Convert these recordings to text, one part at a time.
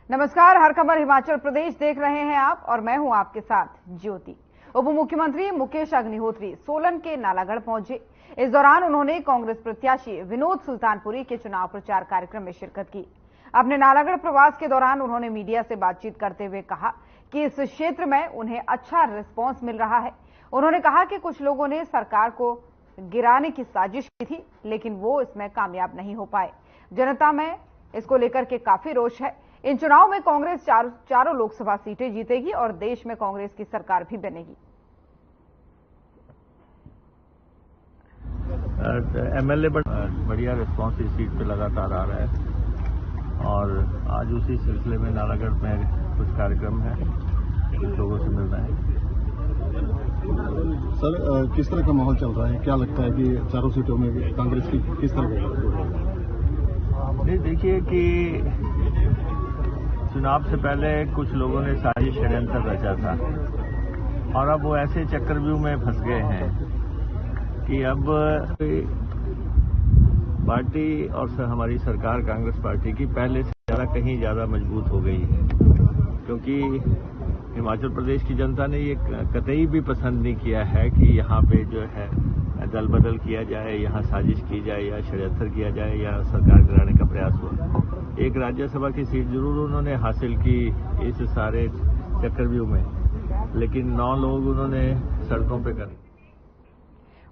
नमस्कार, हर खबर हिमाचल प्रदेश देख रहे हैं आप और मैं हूं आपके साथ ज्योति। उप मुख्यमंत्री मुकेश अग्निहोत्री सोलन के नालागढ़ पहुंचे। इस दौरान उन्होंने कांग्रेस प्रत्याशी विनोद सुल्तानपुरी के चुनाव प्रचार कार्यक्रम में शिरकत की। अपने नालागढ़ प्रवास के दौरान उन्होंने मीडिया से बातचीत करते हुए कहा कि इस क्षेत्र में उन्हें अच्छा रिस्पॉन्स मिल रहा है। उन्होंने कहा कि कुछ लोगों ने सरकार को गिराने की साजिश की थी, लेकिन वो इसमें कामयाब नहीं हो पाए। जनता में इसको लेकर के काफी रोष है। इन चुनाव में कांग्रेस चारों लोकसभा सीटें जीतेगी और देश में कांग्रेस की सरकार भी बनेगी। एमएलए बढ़िया रिस्पांस इस सीट पे लगातार आ रहा है और आज उसी सिलसिले में नालागढ़ में कुछ कार्यक्रम है, कुछ लोगों से मिल रहे हैं। सर, किस तरह का माहौल चल रहा है? क्या लगता है कि चारों सीटों में कांग्रेस की किस तरह का? नहीं, देखिए कि चुनाव से पहले कुछ लोगों ने साजिश षड्यंत्र रचा था और अब वो ऐसे चक्रव्यूह में फंस गए हैं कि अब पार्टी और हमारी सरकार कांग्रेस पार्टी की पहले से कहीं ज्यादा मजबूत हो गई है, क्योंकि हिमाचल प्रदेश की जनता ने ये कतई भी पसंद नहीं किया है कि यहाँ पे जो है दल बदल किया जाए, यहाँ साजिश की जाए या षड्यंत्र किया जाए या सरकार गिराने का प्रयास हो। एक राज्यसभा की सीट जरूर उन्होंने हासिल की इस सारे चक्रव्यूह में, लेकिन 9 लोग उन्होंने सड़कों पे कर।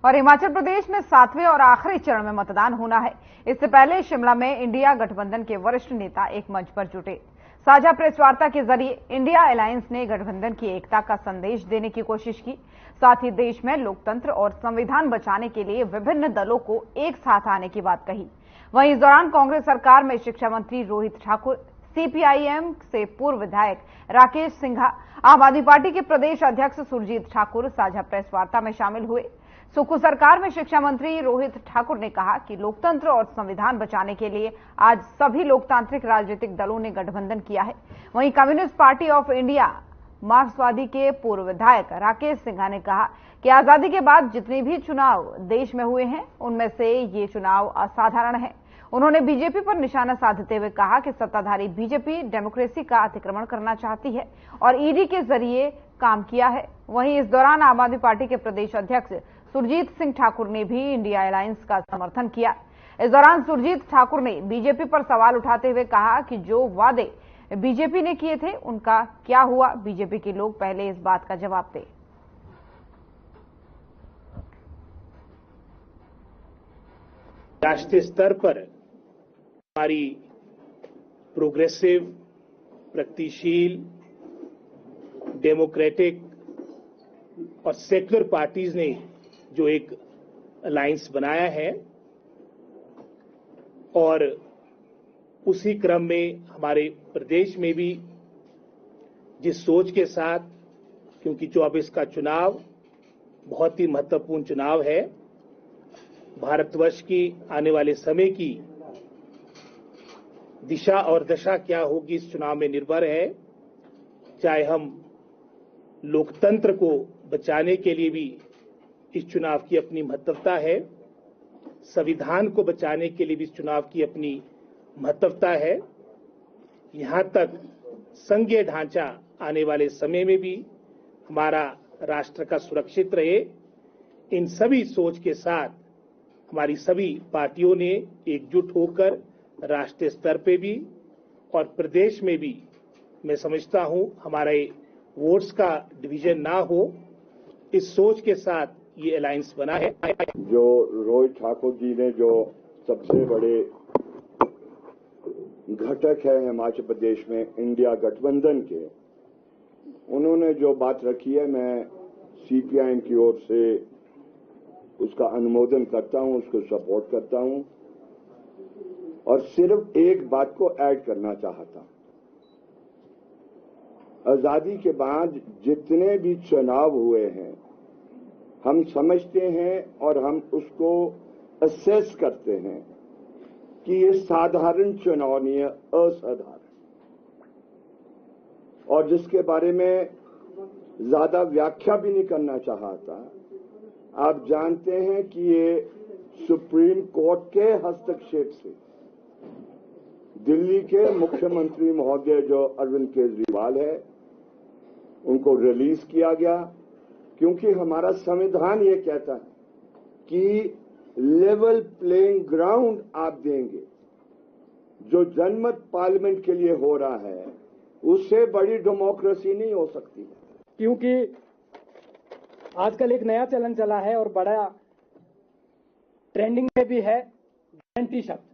और हिमाचल प्रदेश में 7वें और आखिरी चरण में मतदान होना है। इससे पहले शिमला में इंडिया गठबंधन के वरिष्ठ नेता एक मंच पर जुटे। साझा प्रेस वार्ता के जरिए इंडिया अलायंस ने गठबंधन की एकता का संदेश देने की कोशिश की। साथ ही देश में लोकतंत्र और संविधान बचाने के लिए विभिन्न दलों को एक साथ आने की बात कही। वहीं इस दौरान कांग्रेस सरकार में शिक्षा मंत्री रोहित ठाकुर, सीपीआईएम से पूर्व विधायक राकेश सिंघा, आम आदमी पार्टी के प्रदेश अध्यक्ष सुरजीत ठाकुर साझा प्रेस वार्ता में शामिल हुए। सुक्खू सरकार में शिक्षा मंत्री रोहित ठाकुर ने कहा कि लोकतंत्र और संविधान बचाने के लिए आज सभी लोकतांत्रिक राजनीतिक दलों ने गठबंधन किया है। वहीं कम्युनिस्ट पार्टी ऑफ इंडिया मार्क्सवादी के पूर्व विधायक राकेश सिंघा ने कहा कि आजादी के बाद जितने भी चुनाव देश में हुए हैं, उनमें से ये चुनाव असाधारण है। उन्होंने बीजेपी पर निशाना साधते हुए कहा कि सत्ताधारी बीजेपी डेमोक्रेसी का अतिक्रमण करना चाहती है और ईडी के जरिए काम किया है। वहीं इस दौरान आम आदमी पार्टी के प्रदेश अध्यक्ष सुरजीत सिंह ठाकुर ने भी इंडिया अलायंस का समर्थन किया। इस दौरान सुरजीत ठाकुर ने बीजेपी पर सवाल उठाते हुए कहा कि जो वादे बीजेपी ने किए थे उनका क्या हुआ। बीजेपी के लोग पहले इस बात का जवाब दें। राष्ट्रीय स्तर पर हमारी प्रोग्रेसिव, प्रगतिशील, डेमोक्रेटिक और सेक्युलर पार्टीज ने जो एक अलायंस बनाया है और उसी क्रम में हमारे प्रदेश में भी जिस सोच के साथ, क्योंकि 24 का चुनाव बहुत ही महत्वपूर्ण चुनाव है, भारतवर्ष की आने वाले समय की दिशा और दशा क्या होगी इस चुनाव में निर्भर है। चाहे हम लोकतंत्र को बचाने के लिए भी इस चुनाव की अपनी महत्वता है, संविधान को बचाने के लिए भी इस चुनाव की अपनी महत्वता है, यहां तक संघीय ढांचा आने वाले समय में भी हमारा राष्ट्र का सुरक्षित रहे। इन सभी सोच के साथ हमारी सभी पार्टियों ने एकजुट होकर राष्ट्रीय स्तर पे भी और प्रदेश में भी, मैं समझता हूं, हमारे वोट्स का डिवीजन ना हो, इस सोच के साथ ये अलायंस बना है। जो रोहित ठाकुर जी ने जो सबसे बड़े घटक है हिमाचल प्रदेश में इंडिया गठबंधन के, उन्होंने जो बात रखी है, मैं सीपीआईएम की ओर से उसका अनुमोदन करता हूं, उसको सपोर्ट करता हूं और सिर्फ एक बात को ऐड करना चाहता हूं। आजादी के बाद जितने भी चुनाव हुए हैं, हम समझते हैं और हम उसको असेस करते हैं कि ये साधारण चुनाव नहीं है, असाधारण, और जिसके बारे में ज्यादा व्याख्या भी नहीं करना चाहता। आप जानते हैं कि ये सुप्रीम कोर्ट के हस्तक्षेप से दिल्ली के मुख्यमंत्री महोदय जो अरविंद केजरीवाल है उनको रिलीज किया गया, क्योंकि हमारा संविधान ये कहता है कि लेवल प्लेइंग ग्राउंड आप देंगे। जो जनमत पार्लियामेंट के लिए हो रहा है उससे बड़ी डेमोक्रेसी नहीं हो सकती है। क्योंकि आजकल एक नया चलन चला है और बड़ा ट्रेंडिंग में भी है गारंटी शब्द।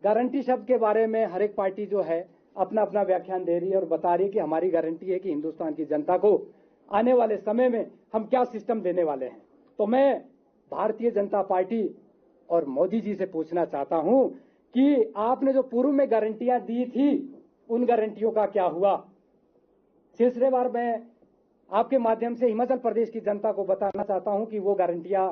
गारंटी शब्द के बारे में हर एक पार्टी जो है अपना अपना व्याख्यान दे रही है और बता रही है कि हमारी गारंटी है कि हिंदुस्तान की जनता को आने वाले समय में हम क्या सिस्टम देने वाले हैं। तो मैं भारतीय जनता पार्टी और मोदी जी से पूछना चाहता हूं कि आपने जो पूर्व में गारंटियां दी थी उन गारंटियों का क्या हुआ। तीसरे बार मैं आपके माध्यम से हिमाचल प्रदेश की जनता को बताना चाहता हूं कि वो गारंटियां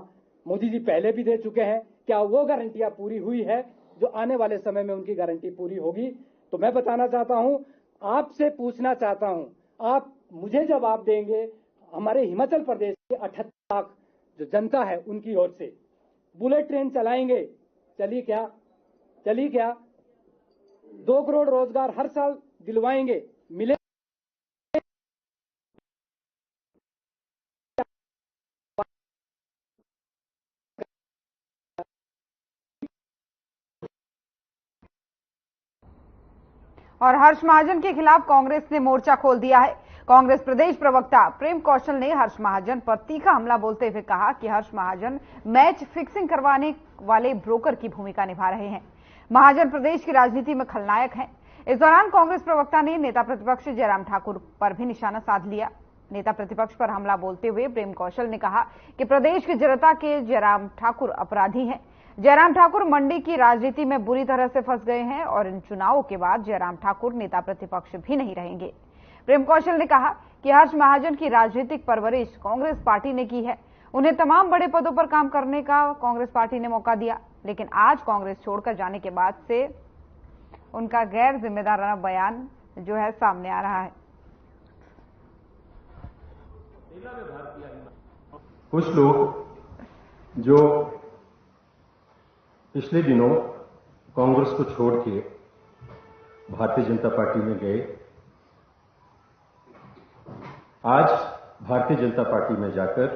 मोदी जी पहले भी दे चुके हैं, क्या वो गारंटियां पूरी हुई है जो आने वाले समय में उनकी गारंटी पूरी होगी। तो मैं बताना चाहता हूं, आपसे पूछना चाहता हूं, आप मुझे जवाब देंगे हमारे हिमाचल प्रदेश के 78 लाख जो जनता है उनकी ओर से बुलेट ट्रेन चलाएंगे, चली क्या 2 करोड़ रोजगार हर साल दिलवाएंगे, मिले और हर्ष महाजन के खिलाफ कांग्रेस ने मोर्चा खोल दिया है। कांग्रेस प्रदेश प्रवक्ता प्रेम कौशल ने हर्ष महाजन पर तीखा हमला बोलते हुए कहा कि हर्ष महाजन मैच फिक्सिंग करवाने वाले ब्रोकर की भूमिका निभा रहे हैं। महाजन प्रदेश की राजनीति में खलनायक हैं। इस दौरान कांग्रेस प्रवक्ता ने नेता प्रतिपक्ष जयराम ठाकुर पर भी निशाना साध लिया। नेता प्रतिपक्ष पर हमला बोलते हुए प्रेम कौशल ने कहा कि प्रदेश की जनता के जयराम ठाकुर अपराधी हैं। जयराम ठाकुर मंडी की राजनीति में बुरी तरह से फंस गए हैं और इन चुनावों के बाद जयराम ठाकुर नेता प्रतिपक्ष भी नहीं रहेंगे। प्रेम कौशल ने कहा कि हर्ष महाजन की राजनीतिक परवरिश कांग्रेस पार्टी ने की है। उन्हें तमाम बड़े पदों पर काम करने का कांग्रेस पार्टी ने मौका दिया, लेकिन आज कांग्रेस छोड़कर जाने के बाद से उनका गैर जिम्मेदाराना बयान जो है सामने आ रहा है। कुछ लोग जो पिछले दिनों कांग्रेस को छोड़ के भारतीय जनता पार्टी में गए, आज भारतीय जनता पार्टी में जाकर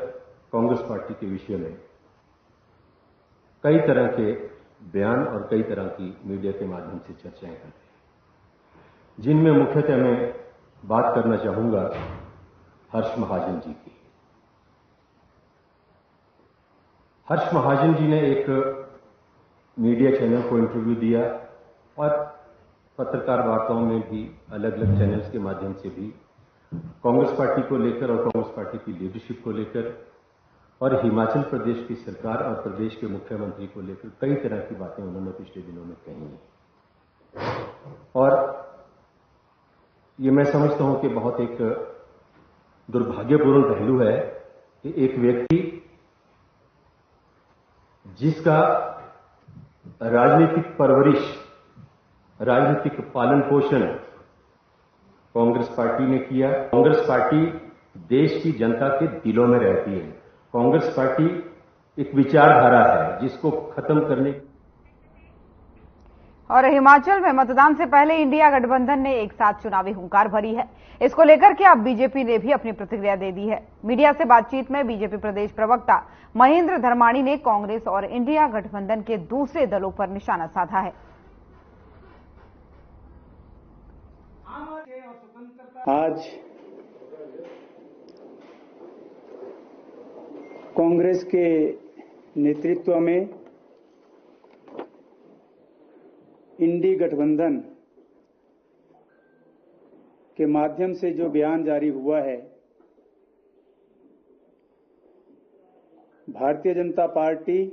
कांग्रेस पार्टी के विषय में कई तरह के बयान और कई तरह की मीडिया के माध्यम से चर्चाएं कर रहे हैं, जिनमें मुख्यतः मैं बात करना चाहूंगा हर्ष महाजन जी की। हर्ष महाजन जी ने एक मीडिया चैनल को इंटरव्यू दिया और पत्रकार वार्ताओं में भी अलग अलग चैनल्स के माध्यम से भी कांग्रेस पार्टी को लेकर और कांग्रेस पार्टी की लीडरशिप को लेकर और हिमाचल प्रदेश की सरकार और प्रदेश के मुख्यमंत्री को लेकर कई तरह की बातें उन्होंने पिछले दिनों में कही हैं। और ये मैं समझता हूं कि बहुत एक दुर्भाग्यपूर्ण पहलू है कि एक व्यक्ति जिसका राजनीतिक परवरिश, राजनीतिक पालन पोषण कांग्रेस पार्टी ने किया। कांग्रेस पार्टी देश की जनता के दिलों में रहती है। कांग्रेस पार्टी एक विचारधारा है जिसको खत्म करने। और हिमाचल में मतदान से पहले इंडिया गठबंधन ने एक साथ चुनावी हुंकार भरी है। इसको लेकर के अब बीजेपी ने भी अपनी प्रतिक्रिया दे दी है। मीडिया से बातचीत में बीजेपी प्रदेश प्रवक्ता महेंद्र धर्माणी ने कांग्रेस और इंडिया गठबंधन के दूसरे दलों पर निशाना साधा है। आज कांग्रेस के नेतृत्व में इंडी गठबंधन के माध्यम से जो बयान जारी हुआ है, भारतीय जनता पार्टी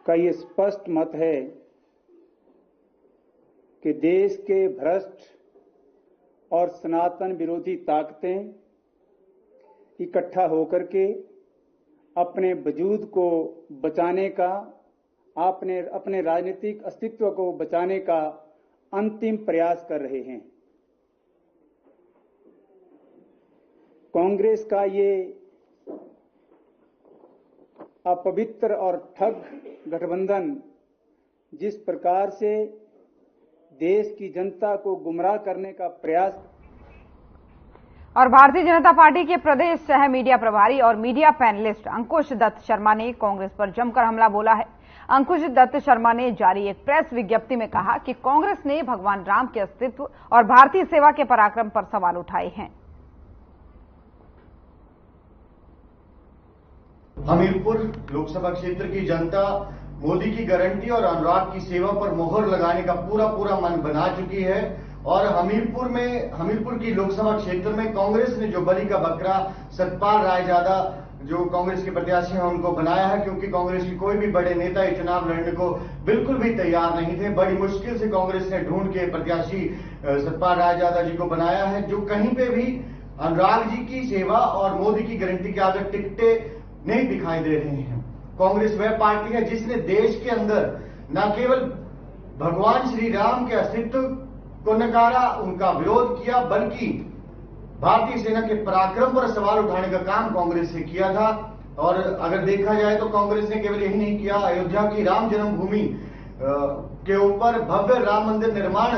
का ये स्पष्ट मत है कि देश के भ्रष्ट और सनातन विरोधी ताकतें इकट्ठा होकर के अपने वजूद को बचाने का, अपने राजनीतिक अस्तित्व को बचाने का अंतिम प्रयास कर रहे हैं। कांग्रेस का ये अपवित्र और ठग गठबंधन जिस प्रकार से देश की जनता को गुमराह करने का प्रयास। और भारतीय जनता पार्टी के प्रदेश सह मीडिया प्रभारी और मीडिया पैनलिस्ट अंकुश दत्त शर्मा ने कांग्रेस पर जमकर हमला बोला है। अंकुश दत्त शर्मा ने जारी एक प्रेस विज्ञप्ति में कहा कि कांग्रेस ने भगवान राम के अस्तित्व और भारतीय सेवा के पराक्रम पर सवाल उठाए हैं। हमीरपुर लोकसभा क्षेत्र की जनता मोदी की गारंटी और अनुराग की सेवा पर मोहर लगाने का पूरा मन बना चुकी है और हमीरपुर की लोकसभा क्षेत्र में कांग्रेस ने जो बलि का बकरा सतपाल रायजादा जो कांग्रेस के प्रत्याशी हैं उनको बनाया है, क्योंकि कांग्रेस के कोई भी बड़े नेता ये चुनाव लड़ने को बिल्कुल भी तैयार नहीं थे। बड़ी मुश्किल से कांग्रेस ने ढूंढ के प्रत्याशी सतपाल रायजादा जी को बनाया है, जो कहीं पे भी अनुराग जी की सेवा और मोदी की गारंटी के आगे टिकटे नहीं दिखाई दे रहे हैं। कांग्रेस वह पार्टी है जिसने देश के अंदर न केवल भगवान श्री राम के अस्तित्व को नकारा, उनका विरोध किया, बल्कि भारतीय सेना के पराक्रम पर सवाल उठाने का काम कांग्रेस ने किया था। और अगर देखा जाए तो कांग्रेस ने केवल यही नहीं किया, अयोध्या की राम जन्मभूमि के ऊपर भव्य राम मंदिर निर्माण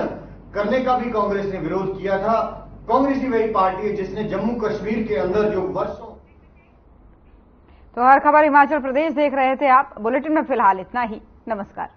करने का भी कांग्रेस ने विरोध किया था। कांग्रेस ही वही पार्टी है जिसने जम्मू कश्मीर के अंदर जो वर्षों। तो हर खबर हिमाचल प्रदेश देख रहे थे आप। बुलेटिन में फिलहाल इतना ही। नमस्कार।